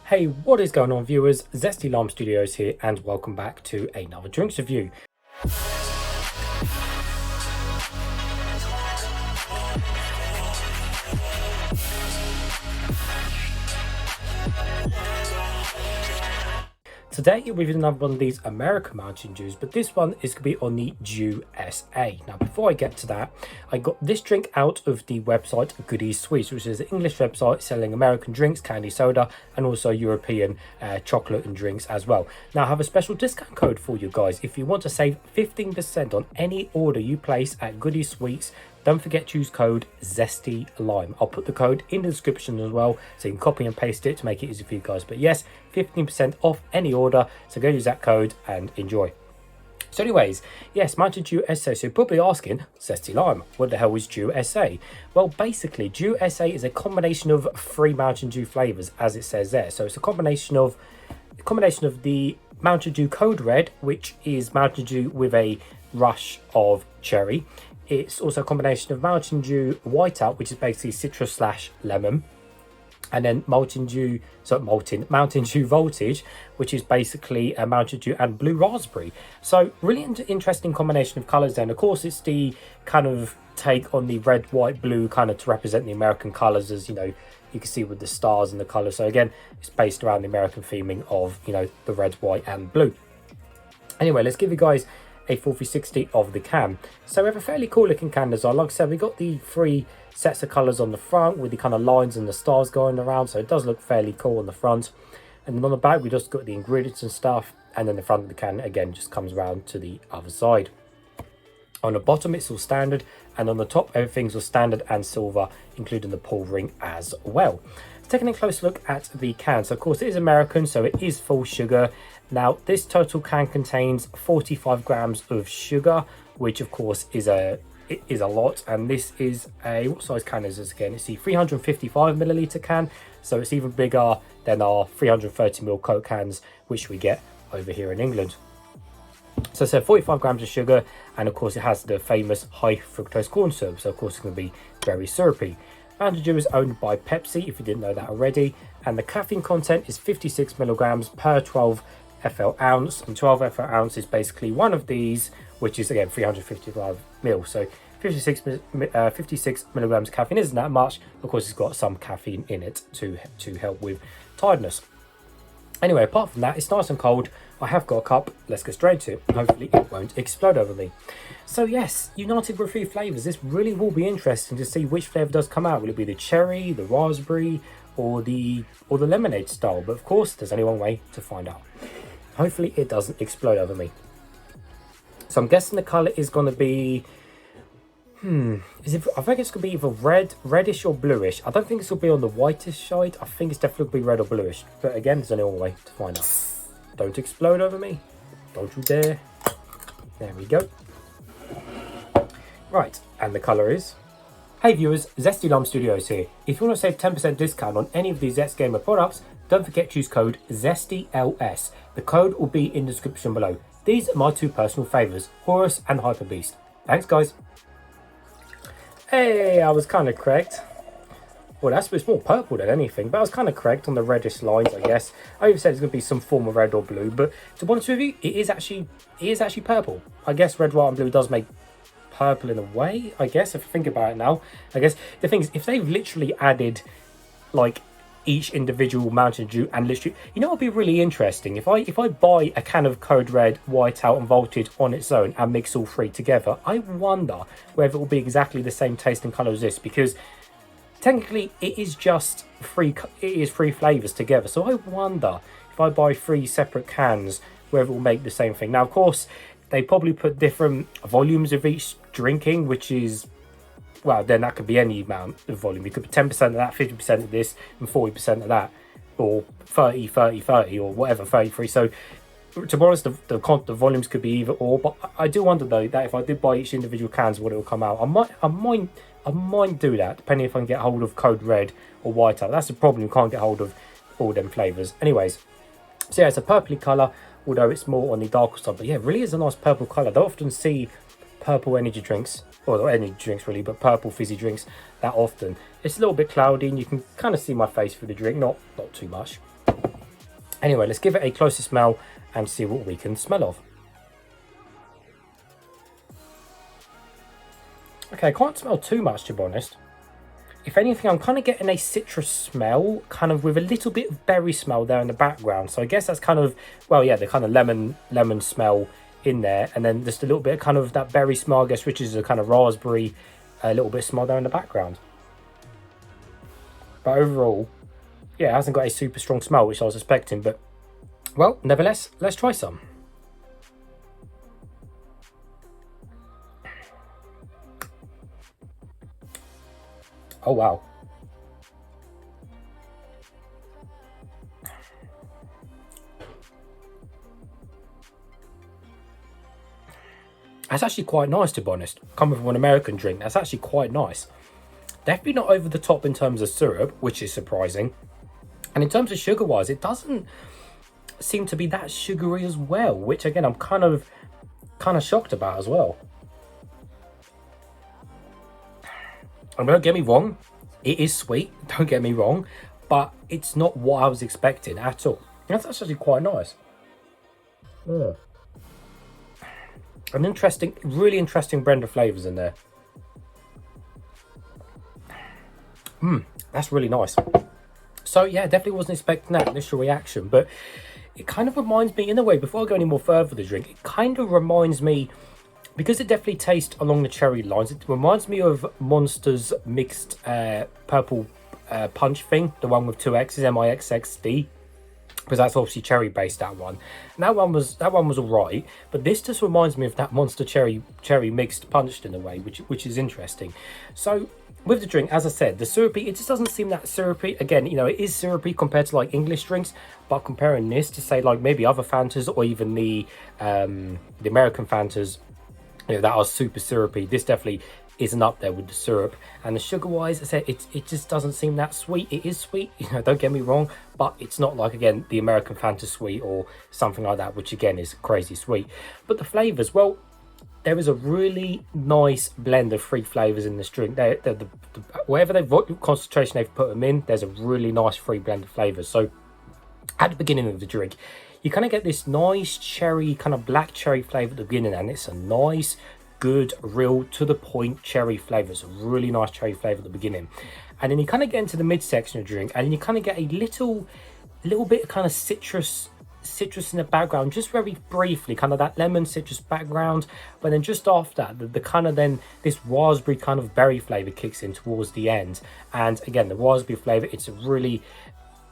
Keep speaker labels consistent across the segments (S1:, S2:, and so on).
S1: Hey, what is going on, viewers? Zesty Lime Studios here, and welcome back to another drinks review. Today we've another one of these American Mountain Dews, but this one is going to be on the USA. Now, before I get to that, I got this drink out of the website Goody Sweets, which is an English website selling American drinks, candy soda, and also European chocolate and drinks as well. Now, I have a special discount code for you guys. If you want to save 15% on any order you place at Goody Sweets, don't forget to use code ZESTYLIME. I'll put the code in the description as well, so you can copy and paste it to make it easy for you guys. But yes, 15% off any order, so go use that code and enjoy. So anyways, yes, Mountain Dew SA. So you're probably asking, Zesty Lime, what the hell is Dew SA? Well, basically, Dew SA is a combination of 3 Mountain Dew flavors, as it says there. So it's a combination of the Mountain Dew Code Red, which is Mountain Dew with a rush of cherry. It's also a combination of Mountain Dew Whiteout, which is basically citrus / lemon, and then Mountain Dew Voltage, which is basically a Mountain Dew and blue raspberry. So really interesting combination of colours. Then of course it's the kind of take on the red, white, blue kind of to represent the American colours, as you know, you can see with the stars and the colours. So again, it's based around the American theming of, you know, the red, white and blue. Anyway, let's give you guys a full 360 of the can. So we have a fairly cool looking can design. Like I said, we got the 3 sets of colours on the front with the kind of lines and the stars going around, so it does look fairly cool on the front. And then on the back we just got the ingredients and stuff, and then the front of the can again just comes around to the other side. On the bottom it's all standard, and on the top everything's all standard and silver, including the pull ring as well. Taking a close look at the can, so of course it is American, so it is full sugar. Now this total can contains 45 grams of sugar, which of course is a lot. And this is a, what size can is this again? It's the 355 milliliter can, so it's even bigger than our 330 ml Coke cans, which we get over here in England. So 45 grams of sugar, and of course it has the famous high fructose corn syrup, so of course it's going to be very syrupy. Mountain Dew is owned by Pepsi, if you didn't know that already, and the caffeine content is 56 milligrams per 12 FL ounce, and 12 FL ounce is basically one of these, which is again 355 ml. So 56 milligrams caffeine isn't that much. Of course, it's got some caffeine in it to help with tiredness. Anyway, apart from that, it's nice and cold. I have got a cup. Let's get straight to it. Hopefully it won't explode over me. So yes, united with 3 flavors. This really will be interesting to see which flavor does come out. Will it be the cherry, the raspberry, or the lemonade style? But of course, there's only one way to find out. Hopefully it doesn't explode over me. So I'm guessing the color is going to be, I think it's going to be either reddish or bluish. I don't think it's going to be on the whitish side. I think it's definitely going to be red or bluish. But again, there's only one way to find out. Don't explode over me. Don't you dare. There we go. Right, and the color is... Hey viewers, Zesty Lime Studios here. If you want to save 10% discount on any of these Zest Gamer products, don't forget to use code ZESTYLS. The code will be in the description below. These are my 2 personal favourites, Horus and Hyper Beast. Thanks guys. Hey, I was kind of correct. Well, it's more purple than anything, but I was kind of correct on the reddish lines, I guess. I even said it's going to be some form of red or blue, but to be honest with you, it is actually purple. I guess red, white and blue does make purple in a way, I guess, if I think about it now. I guess the thing is, if they've literally added like each individual Mountain Dew and literally, you know what would be really interesting? If I buy a can of Code Red, Whiteout and Voltage on its own and mix all 3 together, I wonder whether it will be exactly the same taste and colour as this, because technically it is just 3 flavours together. So I wonder if I buy 3 separate cans, whether it will make the same thing. Now of course they probably put different volumes of each drinking, which is, well, then that could be any amount of volume. You could put 10% of that, 50% of this, and 40% of that, or 30, 30, 30, or whatever, 33. So, to be honest, the volumes could be either or. But I do wonder though that if I did buy each individual cans, what it will come out. I might do that, depending if I can get hold of Code Red or Whiteout. That's the problem. You can't get hold of all them flavors. Anyways, so yeah, it's a purpley color, although it's more on the darker side. But yeah, it really is a nice purple color. I don't often see purple energy drinks, or not energy drinks really, but purple fizzy drinks that often. It's a little bit cloudy and you can kind of see my face through the drink, not too much. Anyway, let's give it a closer smell and see what we can smell of. Okay, I can't smell too much, to be honest. If anything, I'm kind of getting a citrus smell, kind of with a little bit of berry smell there in the background. So I guess that's kind of, well, yeah, the kind of lemon smell in there. And then just a little bit of kind of that berry smell, I guess, which is a kind of raspberry, a little bit of smell there in the background. But overall, yeah, it hasn't got a super strong smell, which I was expecting. But, well, nevertheless, let's try some. Oh, wow. That's actually quite nice, to be honest. Coming from an American drink, that's actually quite nice. Definitely not over the top in terms of syrup, which is surprising. And in terms of sugar-wise, it doesn't seem to be that sugary as well, which again, I'm kind of shocked about as well. And don't get me wrong, it is sweet, don't get me wrong, but it's not what I was expecting at all. That's actually quite nice. Yeah. An interesting, really interesting blend of flavours in there. That's really nice. So yeah, definitely wasn't expecting that initial reaction, but it kind of reminds me, in a way, before I go any more further with the drink, it kind of reminds me, because it definitely tastes along the cherry lines, it reminds me of Monster's mixed purple punch thing, the one with two X's, MIXXD. Because that's obviously cherry based, that one. And that one was all right, but this just reminds me of that Monster cherry mixed punched in a way, which is interesting. So with the drink, as I said, the syrupy, it just doesn't seem that syrupy. Again, you know, it is syrupy compared to like English drinks, but comparing this to say like maybe other Fantas or even the American Fantas, you know, that are super syrupy, this definitely isn't up there with the syrup. And the sugar wise, I said, it just doesn't seem that sweet. It is sweet, you know, don't get me wrong, but it's not like, again, the American Fanta sweet or something like that, which again is crazy sweet. But the flavors, well, there is a really nice blend of three flavors in this drink. Whatever concentration they've put them in, there's a really nice free blend of flavors. So at the beginning of the drink, you kind of get this nice cherry, kind of black cherry flavor at the beginning, and it's a nice, good, real, to the point cherry flavor. It's a really nice cherry flavor at the beginning. And then you kind of get into the midsection of the drink, and then you kind of get a little bit of kind of citrus in the background, just very briefly, kind of that lemon citrus background. But then just after that, the kind of then this raspberry kind of berry flavor kicks in towards the end. And again, the raspberry flavor, it's a really,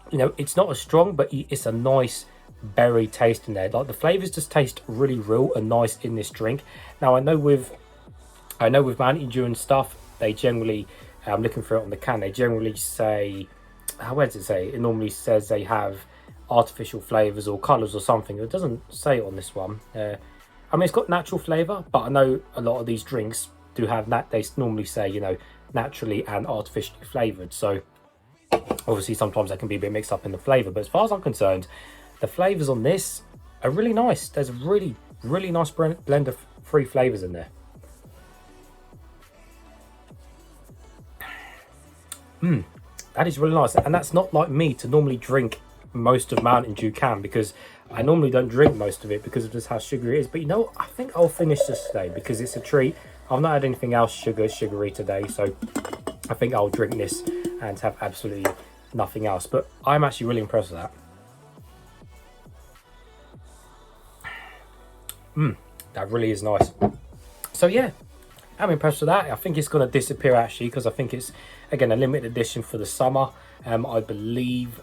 S1: you know, it's not as strong, but it's a nice berry taste in there. Like the flavors just taste really real and nice in this drink. Now I know with Mountain Dew and stuff, they generally, I'm looking for it on the can, they generally say, where does it say? It normally says they have artificial flavors or colors or something. It doesn't say it on this one. I mean, it's got natural flavor, but I know a lot of these drinks do have that. They normally say, you know, naturally and artificially flavored. So obviously sometimes that can be a bit mixed up in the flavor, but as far as I'm concerned, the flavors on this are really nice. There's a really, really nice blend of three flavors in there. That is really nice. And that's not like me to normally drink most of Mountain Dew can, because I normally don't drink most of it because of just how sugary it is. But you know, I think I'll finish this today because it's a treat. I've not had anything else sugary today, so I think I'll drink this and have absolutely nothing else. But I'm actually really impressed with that. That really is nice. So yeah, I'm impressed with that. I think it's going to disappear actually, because I think it's, again, a limited edition for the summer. I believe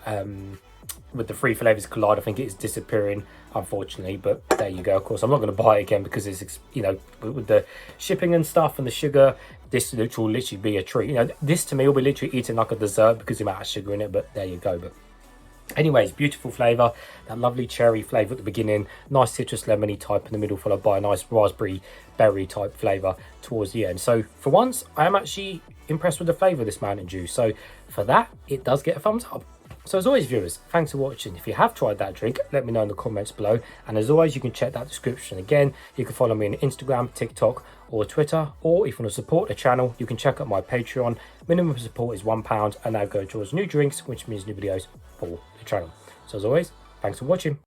S1: with the three flavors collide, I think it is disappearing, unfortunately. But there you go. Of course, I'm not going to buy it again because it's, you know, with the shipping and stuff and the sugar, this will literally be a treat. You know, this to me will be literally eating like a dessert because of the amount of sugar in it. But there you go. But anyways, beautiful flavour, that lovely cherry flavour at the beginning, nice citrus lemony type in the middle, followed by a nice raspberry berry type flavour towards the end. So for once, I am actually impressed with the flavour of this Mountain Dew. So for that, it does get a thumbs up. So as always, viewers, thanks for watching. If you have tried that drink, let me know in the comments below. And as always, you can check that description again. You can follow me on Instagram, TikTok or Twitter. Or if you want to support the channel, you can check out my Patreon. Minimum support is £1 and that goes towards new drinks, which means new videos for the channel. So as always, Thanks for watching.